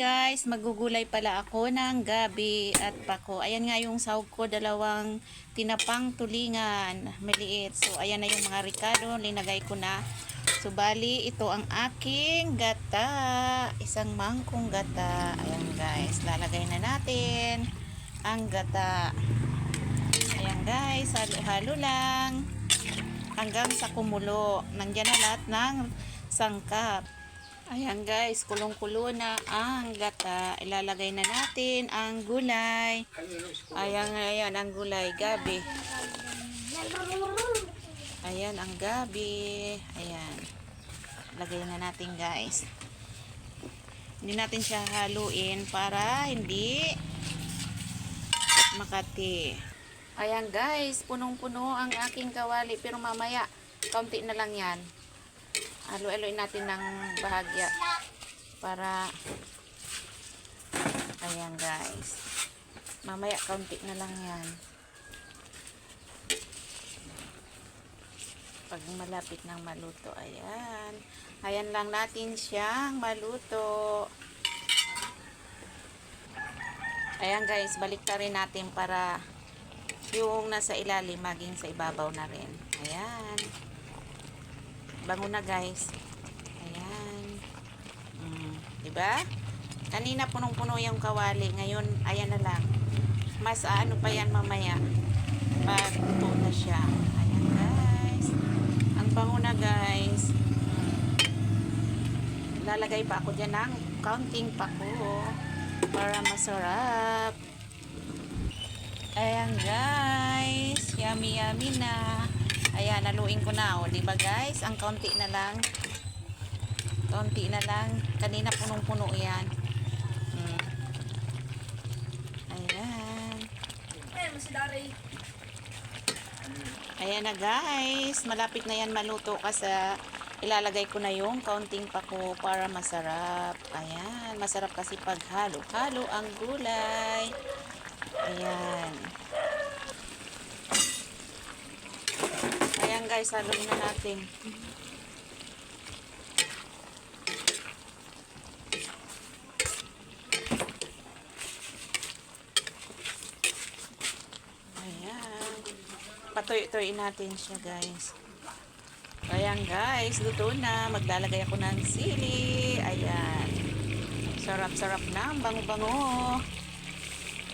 guys, magugulay pala ako ng gabi at pako. Ayan nga yung sahog ko, dalawang tinapang tulingan, maliit. So ayan na yung mga ricado, linagay ko na. So bali, ito ang aking gata, isang mangkong gata. Ayan guys, lalagay na natin ang gata. Ayan guys, halo-halo lang hanggang sa kumulo. Nandiyan na lahat ng sangkap. Ayan guys, kulong-kulo na ang gata. Ilalagay na natin ang gulay. Ayan ang gulay, gabi. Ayan ang gabi. Ayan. Lagay na natin guys. Hindi natin siya haluin para hindi makati. Ayan guys, punong-puno ang aking kawali. Pero mamaya, kaunti na lang yan. Halo-haloin natin ng bahagya para ayan guys, mamaya kaunti na lang yan pag malapit ng maluto. Ayan lang natin siyang maluto. Ayan guys, balik na rin natin para yung nasa ilalim maging sa ibabaw na rin. Ayan, bango na guys. Ayan. Diba? Kanina punong-puno yung kawali. Ngayon, ayan na lang. Mas ano pa yan mamaya. Pag luto na siya. Ayan guys. Ang bango na guys. Lalagay pa ako dyan ng kaunting pako para masarap. Ayan guys. Yummy yummy na. Ayan, naluin ko na. O, diba guys? Ang kaunti na lang. Kaunti na lang. Kanina punong-puno yan. Ayan. Ayan na guys. Malapit na yan maluto kasi ilalagay ko na yung kaunting pako para masarap. Ayan. Masarap kasi pag halo-halo ang gulay. Ayan. Ayan guys, haluin na natin. Ayan. Patuloy-tuloy natin siya guys. Ayan guys, luto na. Maglalagay ako ng sili. Ayan. Sarap-sarap na. Bango-bango.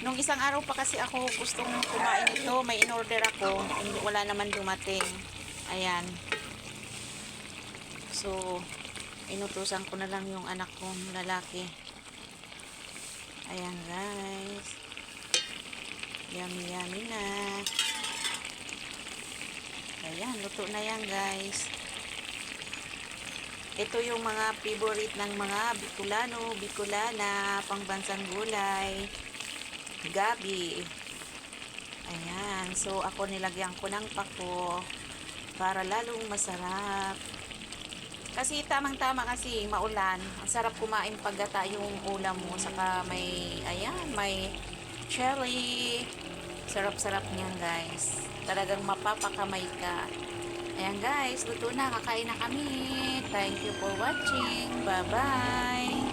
Nung isang araw pa kasi ako gustong kumain ito, may in-order ako, hindi, wala naman dumating. Ayan. So, inutusan ko na lang yung anak kong lalaki. Ayan guys. Yummy yummy na. Ayan, luto na yan guys. Ito yung mga favorite ng mga Bicolano, Bicolana, pangbansang gulay. Gabi. Ayan. So, ako nilagyan ko ng pako para lalong masarap. Kasi tamang-tama kasi maulan. Ang sarap kumain pag gata yung ulam mo. Saka may, ayan, may cherry. Sarap-sarap niyan guys. Talagang mapapakamay ka. Ayan guys, luto na. Kakain na kami. Thank you for watching. Bye-bye.